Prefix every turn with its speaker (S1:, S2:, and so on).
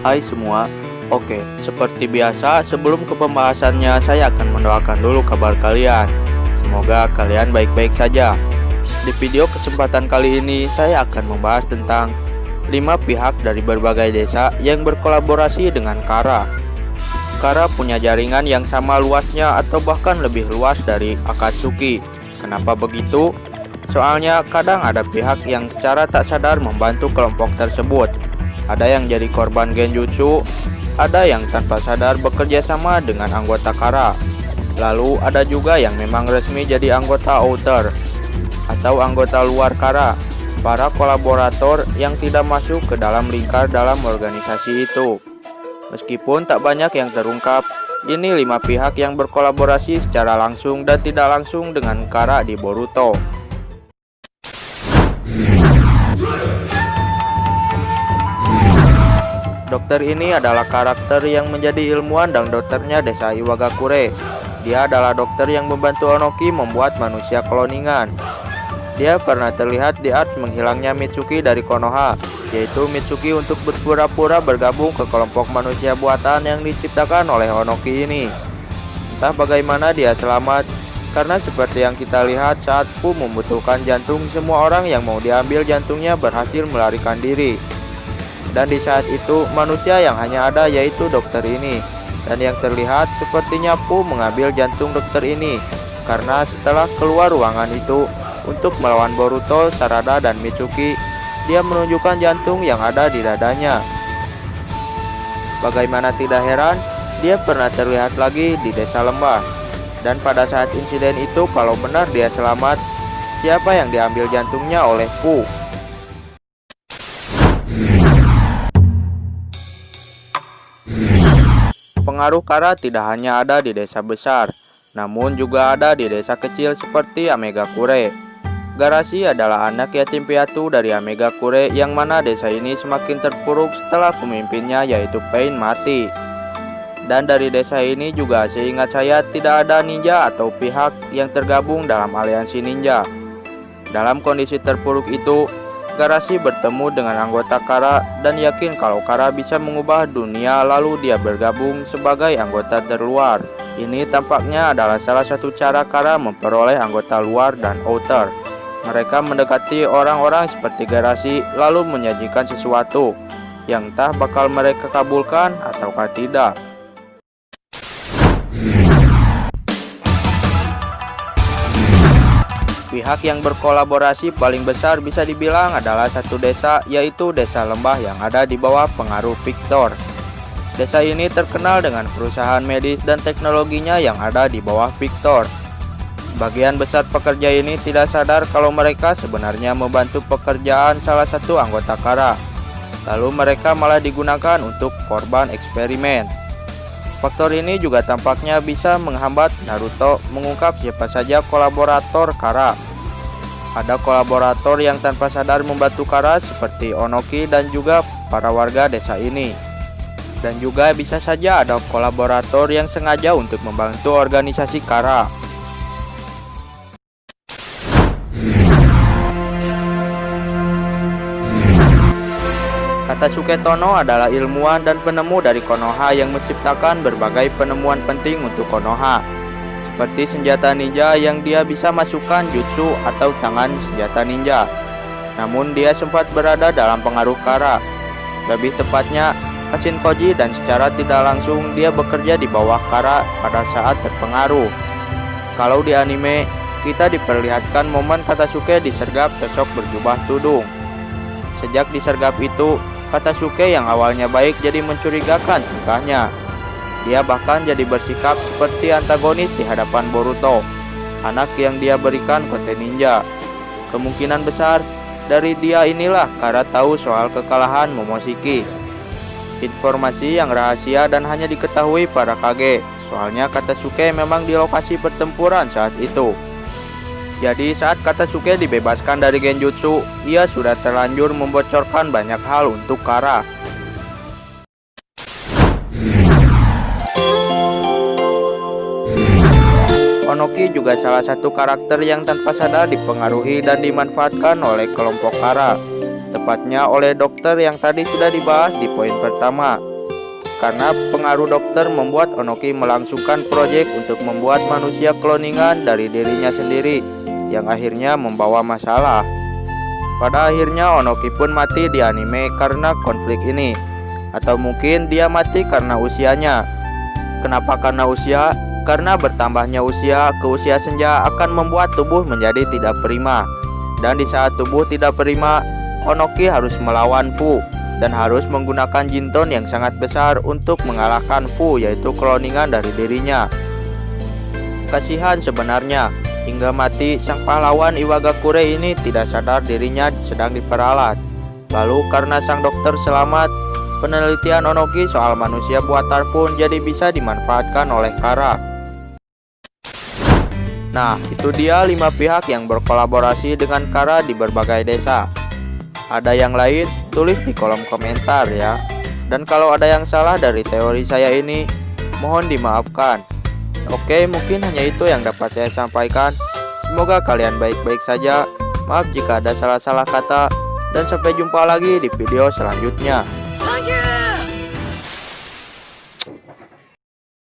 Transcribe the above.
S1: Hai semua. Oke, seperti biasa sebelum ke pembahasannya saya akan mendoakan dulu kabar kalian. Semoga kalian baik-baik saja. Di video kesempatan kali ini saya akan membahas tentang 5 pihak dari berbagai desa yang berkolaborasi dengan Kara. Kara punya jaringan yang sama luasnya atau bahkan lebih luas dari Akatsuki. Kenapa begitu? Soalnya kadang ada pihak yang secara tak sadar membantu kelompok tersebut. Ada yang jadi korban genjutsu, ada yang tanpa sadar bekerja sama dengan anggota Kara. Lalu ada juga yang memang resmi jadi anggota outer atau anggota luar Kara, para kolaborator yang tidak masuk ke dalam lingkar dalam organisasi itu. Meskipun tak banyak yang terungkap, ini 5 pihak yang berkolaborasi secara langsung dan tidak langsung dengan Kara di Boruto. Dokter ini adalah karakter yang menjadi ilmuwan dan dokternya desa Iwagakure. Dia adalah dokter yang membantu Onoki membuat manusia kloningan. Dia pernah terlihat di art menghilangnya Mitsuki dari Konoha, yaitu Mitsuki untuk berpura-pura bergabung ke kelompok manusia buatan yang diciptakan oleh Onoki ini. Entah bagaimana dia selamat, karena seperti yang kita lihat saat Pu membutuhkan jantung, semua orang yang mau diambil jantungnya berhasil melarikan diri. Dan di saat itu manusia yang hanya ada yaitu dokter ini. Dan yang terlihat sepertinya Pu mengambil jantung dokter ini, karena setelah keluar ruangan itu untuk melawan Boruto, Sarada, dan Mitsuki, dia menunjukkan jantung yang ada di dadanya. Bagaimana tidak heran, dia pernah terlihat lagi di desa lembah. Dan pada saat insiden itu, kalau benar dia selamat, siapa yang diambil jantungnya oleh Pu? Pengaruh Kara tidak hanya ada di desa besar, namun juga ada di desa kecil seperti Amegakure. Garashi adalah anak yatim piatu dari Amegakure, yang mana desa ini semakin terpuruk setelah pemimpinnya yaitu Pain mati. Dan dari desa ini juga seingat saya tidak ada ninja atau pihak yang tergabung dalam aliansi ninja. Dalam kondisi terpuruk itu, Garashi bertemu dengan anggota Kara dan yakin kalau Kara bisa mengubah dunia, lalu dia bergabung sebagai anggota terluar. Ini tampaknya adalah salah satu cara Kara memperoleh anggota luar dan outer. Mereka mendekati orang-orang seperti Garashi lalu menyajikan sesuatu yang entah bakal mereka kabulkan ataukah tidak. Pihak yang berkolaborasi paling besar bisa dibilang adalah satu desa, yaitu desa lembah yang ada di bawah pengaruh Victor. Desa ini terkenal dengan perusahaan medis dan teknologinya yang ada di bawah Victor. Sebagian besar pekerja ini tidak sadar kalau mereka sebenarnya membantu pekerjaan salah satu anggota Kara. Lalu mereka malah digunakan untuk korban eksperimen. Faktor ini juga tampaknya bisa menghambat Naruto mengungkap siapa saja kolaborator Kara. Ada kolaborator yang tanpa sadar membantu Kara seperti Onoki dan juga para warga desa ini. Dan juga bisa saja ada kolaborator yang sengaja untuk membantu organisasi Kara. Katasuke Tono adalah ilmuwan dan penemu dari Konoha yang menciptakan berbagai penemuan penting untuk Konoha, seperti senjata ninja yang dia bisa masukkan jutsu atau tangan senjata ninja. Namun dia sempat berada dalam pengaruh Kara, lebih tepatnya Kashinkoji, dan secara tidak langsung dia bekerja di bawah Kara pada saat terpengaruh. Kalau di anime, kita diperlihatkan momen Katasuke disergap sosok berjubah tudung. Sejak disergap itu, Katasuke yang awalnya baik jadi mencurigakan tingkahnya. Dia bahkan jadi bersikap seperti antagonis di hadapan Boruto, anak yang dia berikan kote ninja. Kemungkinan besar dari dia inilah Kara tahu soal kekalahan Momoshiki. Informasi yang rahasia dan hanya diketahui para Kage, soalnya Katasuke memang di lokasi pertempuran saat itu. Jadi saat Katasuke dibebaskan dari genjutsu, ia sudah terlanjur membocorkan banyak hal untuk Kara. Onoki juga salah satu karakter yang tanpa sadar dipengaruhi dan dimanfaatkan oleh kelompok Kara. Tepatnya oleh dokter yang tadi sudah dibahas di poin pertama. karena pengaruh dokter membuat Onoki melangsungkan proyek untuk membuat manusia kloningan dari dirinya sendiri, yang akhirnya membawa masalah. Pada akhirnya Onoki pun mati di anime karena konflik ini. Atau mungkin dia mati karena usianya. Kenapa karena usia? Karena bertambahnya usia ke usia senja akan membuat tubuh menjadi tidak prima. Dan di saat tubuh tidak prima, Onoki harus melawan Fu dan harus menggunakan Jinton yang sangat besar untuk mengalahkan Fu, yaitu kloningan dari dirinya. Kasihan sebenarnya, hingga mati sang pahlawan Iwagakure ini tidak sadar dirinya sedang diperalat. Lalu karena sang dokter selamat, penelitian Onoki soal manusia buatan pun jadi bisa dimanfaatkan oleh Kara. Nah, itu dia 5 pihak yang berkolaborasi dengan Kara di berbagai desa. Ada yang lain? Tulis di kolom komentar ya. Dan kalau ada yang salah dari teori saya ini, mohon dimaafkan. Oke, mungkin hanya itu yang dapat saya sampaikan. Semoga kalian baik-baik saja. Maaf jika ada salah-salah kata. Dan sampai jumpa lagi di video selanjutnya.